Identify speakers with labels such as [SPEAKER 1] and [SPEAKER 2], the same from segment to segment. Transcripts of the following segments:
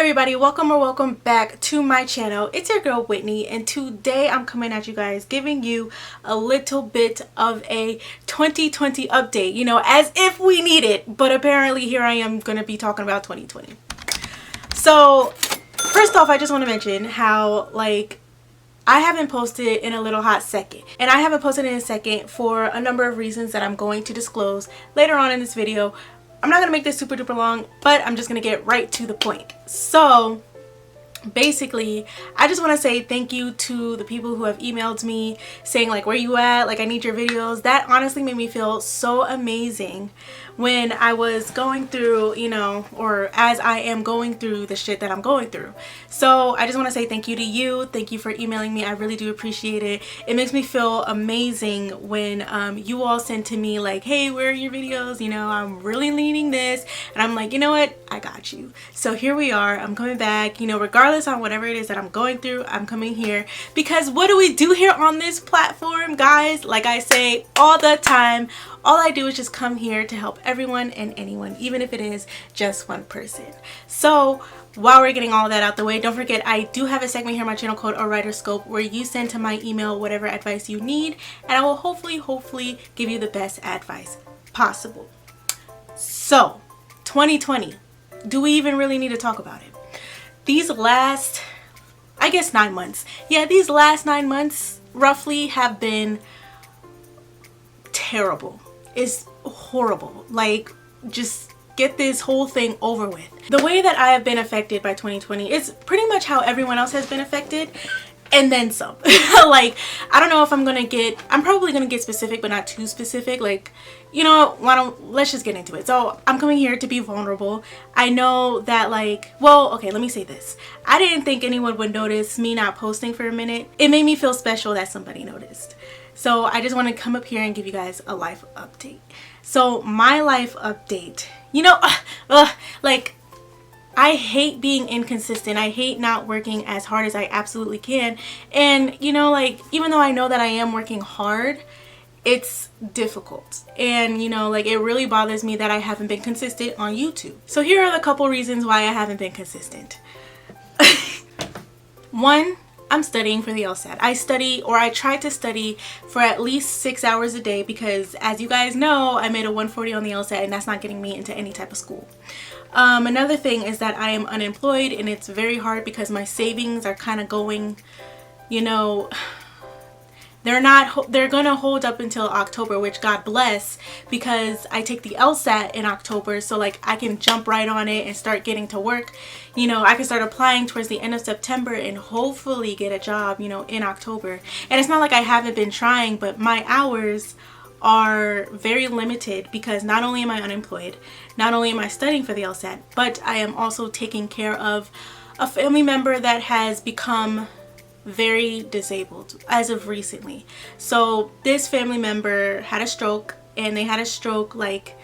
[SPEAKER 1] everybody, welcome back to my channel. It's your girl Whitney, and today I'm coming at you guys giving you a little bit of a 2020 update, you know, as if we need it, but apparently here I am going to be talking about 2020. So first off, I just want to mention how I haven't posted in a little hot second, and I haven't posted in a second for a number of reasons that I'm going to disclose later on in this video. I'm not gonna make this super duper long, but I'm just gonna get right to the point. So basically, I just want to say thank you to the people who have emailed me saying like, where you at, like I need your videos. That honestly made me feel so amazing when I was going through, you know, or as I am going through the shit that I'm going through. So I just want to say thank you to you. Thank you for emailing me. I really do appreciate it. It makes me feel amazing when you all send to me like, hey, where are your videos? You know, I'm really needing this. And I'm like, you know what? I got you. So here we are. I'm coming back, you know, regardless on whatever it is that I'm going through, I'm coming here because what do we do here on this platform, guys? Like I say all the time, all I do is just come here to help everyone and anyone, even if it is just one person. So while we're getting all that out the way, don't forget I do have a segment here on my channel called A Writer's Scope, where you send to my email whatever advice you need, and I will hopefully give you the best advice possible. So 2020, do we even really need to talk about it? These last, I guess 9 months. Yeah, these last 9 months roughly have been terrible. It's horrible. Like, just get this whole thing over with. The way that I have been affected by 2020 is pretty much how everyone else has been affected, and then some. Like, I don't know if I'm probably gonna get specific, but not too specific. Like, you know, let's just get into it. So I'm coming here to be vulnerable. I know that, like, well, okay, let me say this. I didn't think anyone would notice me not posting for a minute. It made me feel special that somebody noticed. So I just want to come up here and give you guys a life update. So my life update, you know, like, I hate being inconsistent. I hate not working as hard as I absolutely can. And, you know, like, even though I know that I am working hard, it's difficult. And, you know, like, it really bothers me that I haven't been consistent on YouTube. So here are the couple reasons why I haven't been consistent. One, I'm studying for the LSAT. I try to study for at least 6 hours a day because, as you guys know, I made a 140 on the LSAT, and that's not getting me into any type of school. Another thing is that I am unemployed, and it's very hard because my savings are kind of going, you know, they're gonna hold up until October, which God bless, because I take the LSAT in October, so like I can jump right on it and start getting to work. You know, I can start applying towards the end of September and hopefully get a job, you know, in October. And it's not like I haven't been trying, but my hours are very limited because not only am I unemployed, not only am I studying for the LSAT, but I am also taking care of a family member that has become very disabled as of recently. So this family member had a stroke, and they had a stroke like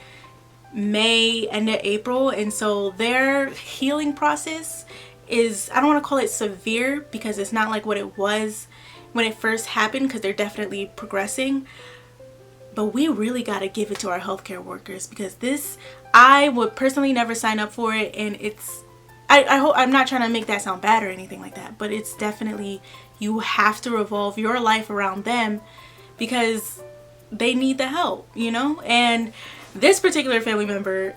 [SPEAKER 1] May, end of April, and so their healing process is, I don't want to call it severe because it's not like what it was when it first happened, because they're definitely progressing, but we really got to give it to our healthcare workers, because this, I would personally never sign up for it, and it's, I hope, I'm not trying to make that sound bad or anything like that, but it's definitely, you have to revolve your life around them because they need the help, you know? And this particular family member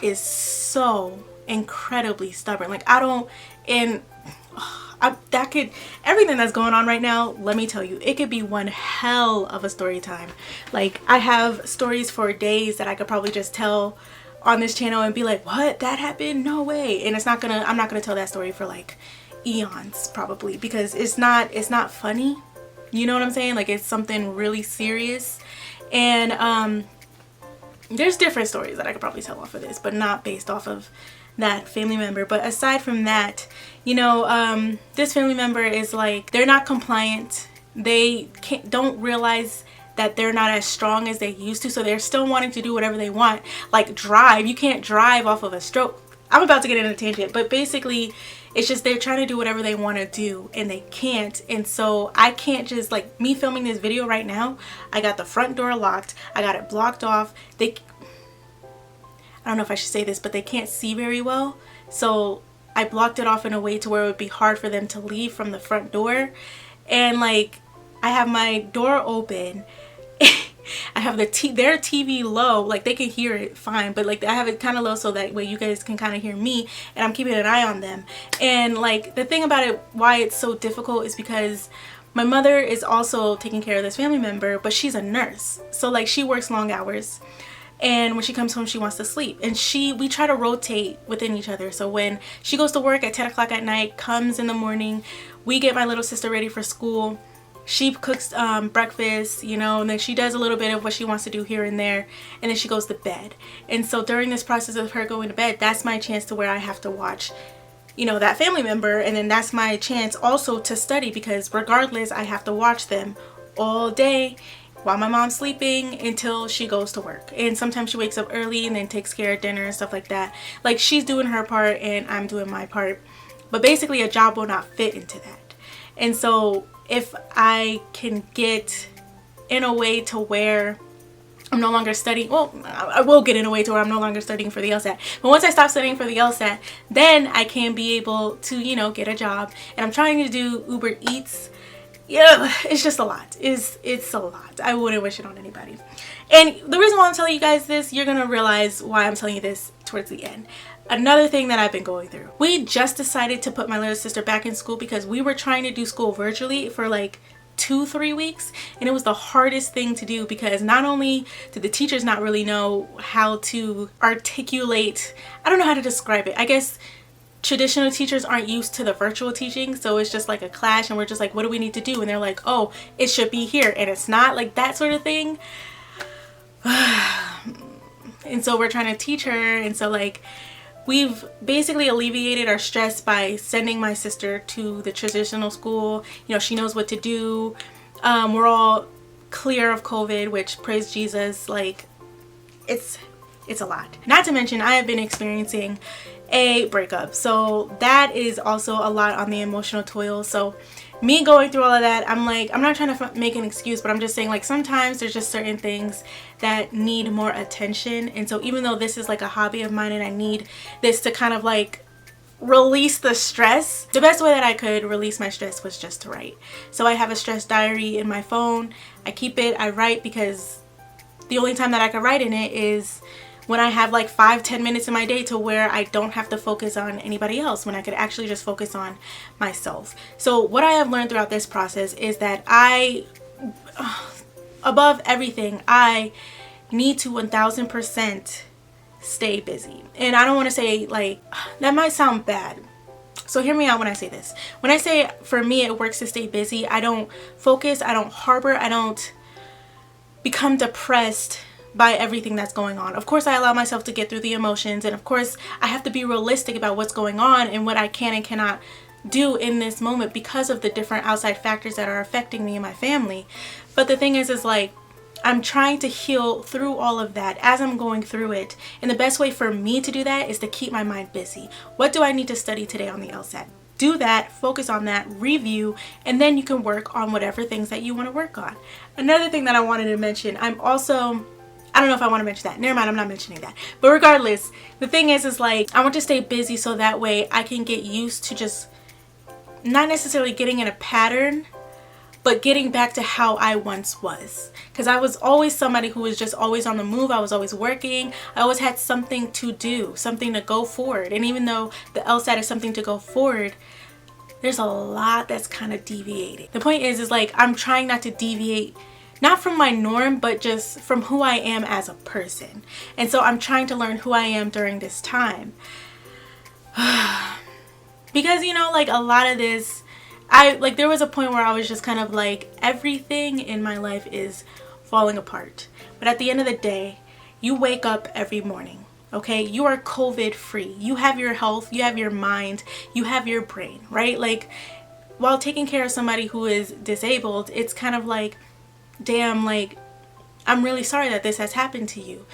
[SPEAKER 1] is so incredibly stubborn. Like, everything that's going on right now, let me tell you, it could be one hell of a story time. Like, I have stories for days that I could probably just tell on this channel and be like, what, that happened? No way. And I'm not gonna tell that story for like eons probably, because it's not funny, you know what I'm saying? Like, it's something really serious. And there's different stories that I could probably tell off of this, but not based off of that family member. But aside from that, you know, this family member is like, they're not compliant. They don't realize that they're not as strong as they used to, so they're still wanting to do whatever they want. Like, drive. You can't drive off of a stroke. I'm about to get in a tangent, but basically it's just they're trying to do whatever they want to do and they can't. And so I can't just, like, me filming this video right now, I got the front door locked, I got it blocked off. I don't know if I should say this, but they can't see very well, so I blocked it off in a way to where it would be hard for them to leave from the front door. And like, I have my door open. I have their TV low, like they can hear it fine, but like I have it kind of low so that way you guys can kind of hear me, and I'm keeping an eye on them. And like the thing about it, why it's so difficult, is because my mother is also taking care of this family member, but she's a nurse, so like she works long hours, and when she comes home she wants to sleep, and we try to rotate within each other. So when she goes to work at 10 o'clock at night, comes in the morning, we get my little sister ready for school. She cooks breakfast, you know, and then she does a little bit of what she wants to do here and there, and then she goes to bed. And so during this process of her going to bed, that's my chance to where I have to watch, you know, that family member, and then that's my chance also to study, because regardless I have to watch them all day while my mom's sleeping until she goes to work. And sometimes she wakes up early and then takes care of dinner and stuff like that. Like, she's doing her part and I'm doing my part, but basically a job will not fit into that. And so if I can get in a way to where I'm no longer studying, well, I will get in a way to where I'm no longer studying for the LSAT, but once I stop studying for the LSAT, then I can be able to, you know, get a job. And I'm trying to do Uber Eats. Yeah, it's just a lot. It's a lot. I wouldn't wish it on anybody. And the reason why I'm telling you guys this, you're gonna realize why I'm telling you this towards the end. Another thing that I've been going through. We just decided to put my little sister back in school because we were trying to do school virtually for like 2-3 weeks, and it was the hardest thing to do because not only did the teachers not really know how to articulate, I don't know how to describe it. I guess traditional teachers aren't used to the virtual teaching, so it's just like a clash, and we're just like, what do we need to do? And they're like, oh, it should be here, and it's not, like that sort of thing. And so we're trying to teach her, and so like we've basically alleviated our stress by sending my sister to the traditional school. You know, she knows what to do. We're all clear of COVID, which, praise Jesus, like it's a lot. Not to mention I have been experiencing a breakup, so that is also a lot on the emotional toil. So me going through all of that, I'm like, I'm not trying to make an excuse, but I'm just saying, like, sometimes there's just certain things that need more attention. And so even though this is like a hobby of mine and I need this to kind of like release the stress, the best way that I could release my stress was just to write. So I have a stress diary in my phone. I keep it, I write, because the only time that I can write in it is when I have like 5-10 minutes in my day to where I don't have to focus on anybody else, when I could actually just focus on myself. So what I have learned throughout this process is that above everything, I need to 1000% stay busy. And I don't want to say, like, that might sound bad, so hear me out when I say this. When I say for me it works to stay busy, I don't focus, I don't harbor, I don't become depressed by everything that's going on. Of course I allow myself to get through the emotions, and of course I have to be realistic about what's going on and what I can and cannot do in this moment because of the different outside factors that are affecting me and my family. But the thing is like, I'm trying to heal through all of that as I'm going through it, and the best way for me to do that is to keep my mind busy. What do I need to study today on the LSAT? Do that, focus on that, review, and then you can work on whatever things that you want to work on. Another thing that I wanted to mention, I don't know if I want to mention that. Never mind, I'm not mentioning that. But regardless, the thing is like, I want to stay busy so that way I can get used to just not necessarily getting in a pattern, but getting back to how I once was. Because I was always somebody who was just always on the move. I was always working. I always had something to do, something to go forward. And even though the LSAT is something to go forward, there's a lot that's kind of deviating. The point is like, I'm trying not to deviate, not from my norm, but just from who I am as a person. And so I'm trying to learn who I am during this time. Because, you know, like a lot of this, there was a point where I was just kind of like, everything in my life is falling apart. But at the end of the day, you wake up every morning, okay? You are COVID free. You have your health, you have your mind, you have your brain, right? Like, while taking care of somebody who is disabled, it's kind of like, damn, like, I'm really sorry that this has happened to you.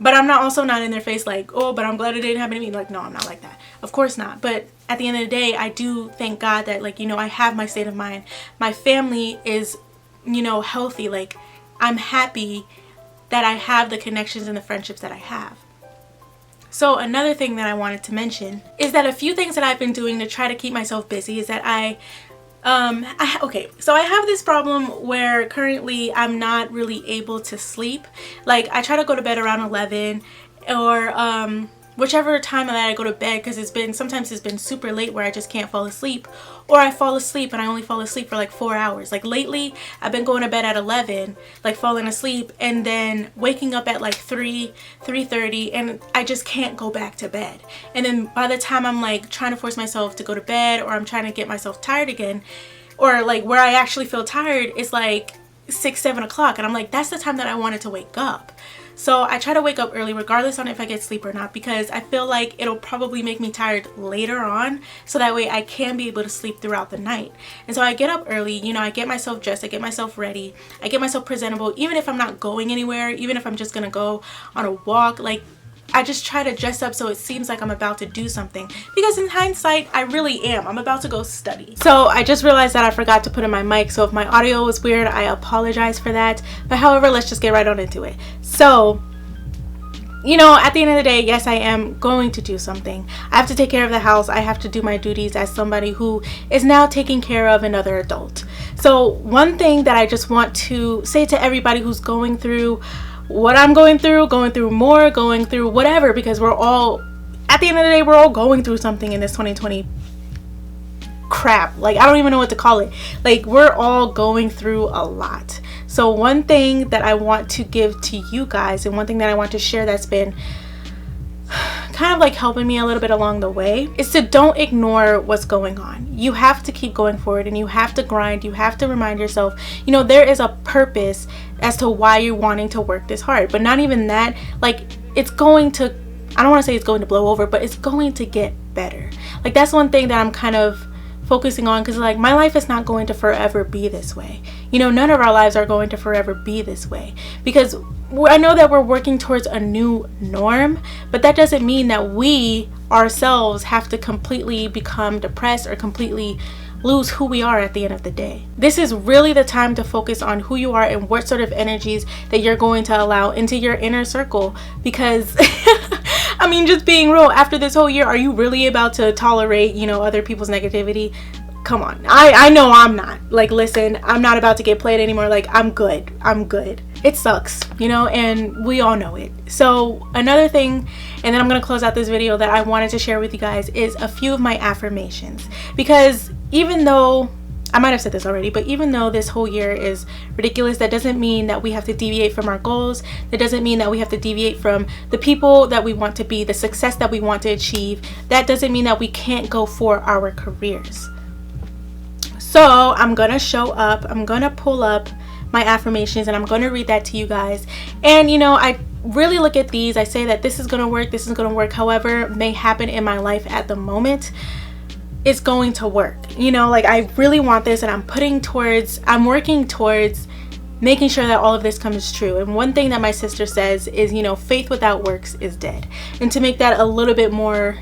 [SPEAKER 1] But I'm also not in their face like, oh, but I'm glad it didn't happen to me. Like, no, I'm not like that. Of course not. But at the end of the day, I do thank God that, like, you know, I have my state of mind. My family is, you know, healthy. Like, I'm happy that I have the connections and the friendships that I have. So another thing that I wanted to mention is that a few things that I've been doing to try to keep myself busy is that okay, so I have this problem where currently I'm not really able to sleep. Like, I try to go to bed around 11 or whichever time that I go to bed, because sometimes it's been super late where I just can't fall asleep, or I fall asleep and I only fall asleep for like 4 hours. Like lately I've been going to bed at 11, like falling asleep, and then waking up at like 3:30, and I just can't go back to bed. And then by the time I'm like trying to force myself to go to bed, or I'm trying to get myself tired again, or like where I actually feel tired, is like 6-7 o'clock, and I'm like, that's the time that I wanted to wake up. So I try to wake up early regardless on if I get sleep or not, because I feel like it'll probably make me tired later on, so that way I can be able to sleep throughout the night. And so I get up early, you know, I get myself dressed, I get myself ready, I get myself presentable, even if I'm not going anywhere, even if I'm just gonna go on a walk. Like, I just try to dress up so it seems like I'm about to do something, because in hindsight I really am. I'm about to go study. So I just realized that I forgot to put in my mic, so if my audio was weird, I apologize for that. But however, let's just get right on into it. So, you know, at the end of the day, yes, I am going to do something. I have to take care of the house. I have to do my duties as somebody who is now taking care of another adult. So one thing that I just want to say to everybody who's going through what I'm going through more, going through whatever, because we're all, at the end of the day, we're all going through something in this 2020 crap. Like, I don't even know what to call it. Like, we're all going through a lot. So one thing that I want to give to you guys, and one thing that I want to share that's been kind of like helping me a little bit along the way, is to don't ignore what's going on. You have to keep going forward, and you have to grind. You have to remind yourself, you know, there is a purpose as to why you're wanting to work this hard. But not even that, like, it's going to, I don't want to say it's going to blow over, but it's going to get better. Like, that's one thing that I'm kind of focusing on, because like, my life is not going to forever be this way. You know, none of our lives are going to forever be this way, because I know that we're working towards a new norm, but that doesn't mean that we ourselves have to completely become depressed or completely lose who we are at the end of the day. This is really the time to focus on who you are and what sort of energies that you're going to allow into your inner circle, because I mean, just being real, after this whole year, are you really about to tolerate, you know, other people's negativity? Come on. I know I'm not. Like, listen, I'm not about to get played anymore. Like, I'm good. It sucks, you know, and we all know it. So another thing, and then I'm going to close out this video, that I wanted to share with you guys is a few of my affirmations. Because even though, I might have said this already, but even though this whole year is ridiculous, that doesn't mean that we have to deviate from our goals. That doesn't mean that we have to deviate from the people that we want to be, the success that we want to achieve. That doesn't mean that we can't go for our careers. So I'm going to pull up my affirmations, and I'm going to read that to you guys. And you know, I really look at these, I say that this is going to work, however may happen in my life at the moment, it's going to work. You know, like, I really want this, and I'm working towards making sure that all of this comes true. And one thing that my sister says is, you know, faith without works is dead. And to make that a little bit more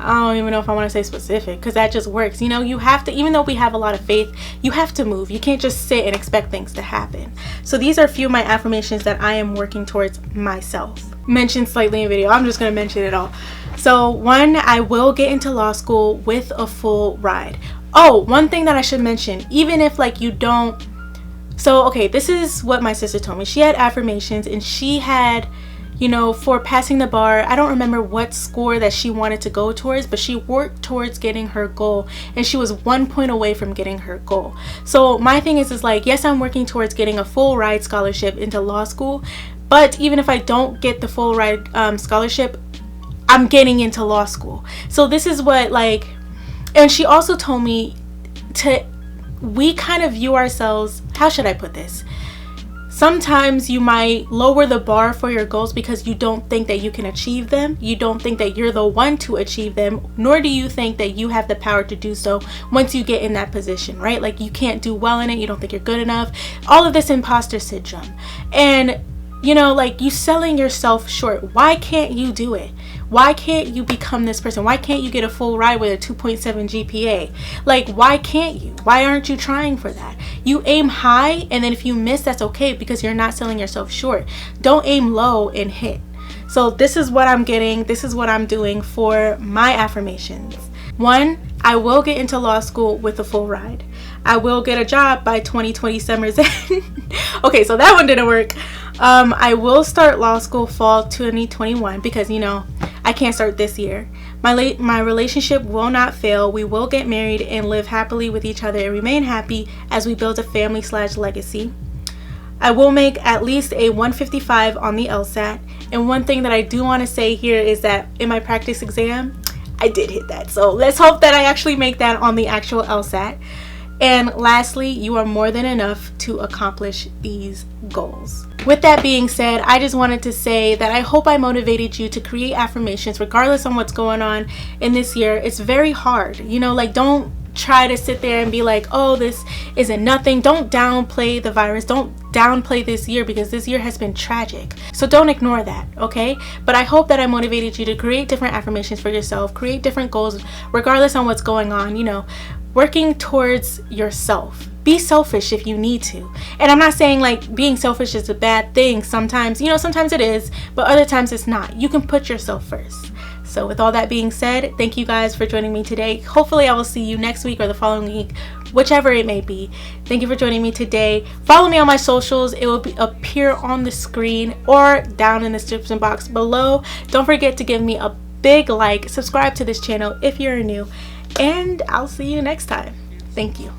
[SPEAKER 1] I don't even know if I want to say specific, because that just works. You know, you have to, even though we have a lot of faith, you have to move. You can't just sit and expect things to happen. So these are a few of my affirmations that I am working towards myself. Mentioned slightly in video. I'm just going to mention it all. So 1, I will get into law school with a full ride. Oh, one thing that I should mention, even if like you don't. So, okay, this is what my sister told me. She had affirmations, and she had, you know, for passing the bar, I don't remember what score that she wanted to go towards, but she worked towards getting her goal, and she was 1 point away from getting her goal. So my thing is like, yes, I'm working towards getting a full ride scholarship into law school, but even if I don't get the full ride scholarship, I'm getting into law school. So this is what, like, and she also told me we kind of view ourselves, how should I put this? Sometimes you might lower the bar for your goals because you don't think that you can achieve them. You don't think that you're the one to achieve them, nor do you think that you have the power to do so once you get in that position, right? Like, you can't do well in it. You don't think you're good enough. All of this imposter syndrome. And, you know, like, you selling yourself short. Why can't you do it? Why can't you become this person? Why can't you get a full ride with a 2.7 GPA? Like, why can't you? Why aren't you trying for that? You aim high, and then if you miss, that's okay, because you're not selling yourself short. Don't aim low and hit. So this is what I'm getting. This is what I'm doing for my affirmations. 1, I will get into law school with a full ride. I will get a job by 2020 summer's end. Okay, so that one didn't work. I will start law school fall 2021 because, you know, I can't start this year. My relationship will not fail. We will get married and live happily with each other and remain happy as we build a family/legacy. I will make at least a 155 on the LSAT. And one thing that I do want to say here is that in my practice exam, I did hit that. So let's hope that I actually make that on the actual LSAT. And lastly, you are more than enough to accomplish these goals. With that being said, I just wanted to say that I hope I motivated you to create affirmations regardless on what's going on in this year. It's very hard. You know, like, don't try to sit there and be like, oh, this isn't nothing. Don't downplay the virus. Don't downplay this year, because this year has been tragic. So don't ignore that, okay? But I hope that I motivated you to create different affirmations for yourself, create different goals regardless on what's going on, you know, working towards yourself. Be selfish if you need to. And I'm not saying like being selfish is a bad thing. Sometimes, you know, sometimes it is, but other times it's not. You can put yourself first. So with all that being said, thank you guys for joining me today. Hopefully I will see you next week or the following week, whichever it may be. Thank you for joining me today. Follow me on my socials. It will appear on the screen or down in the description box below. Don't forget to give me a big like, subscribe to this channel if you're new, and I'll see you next time. Thank you.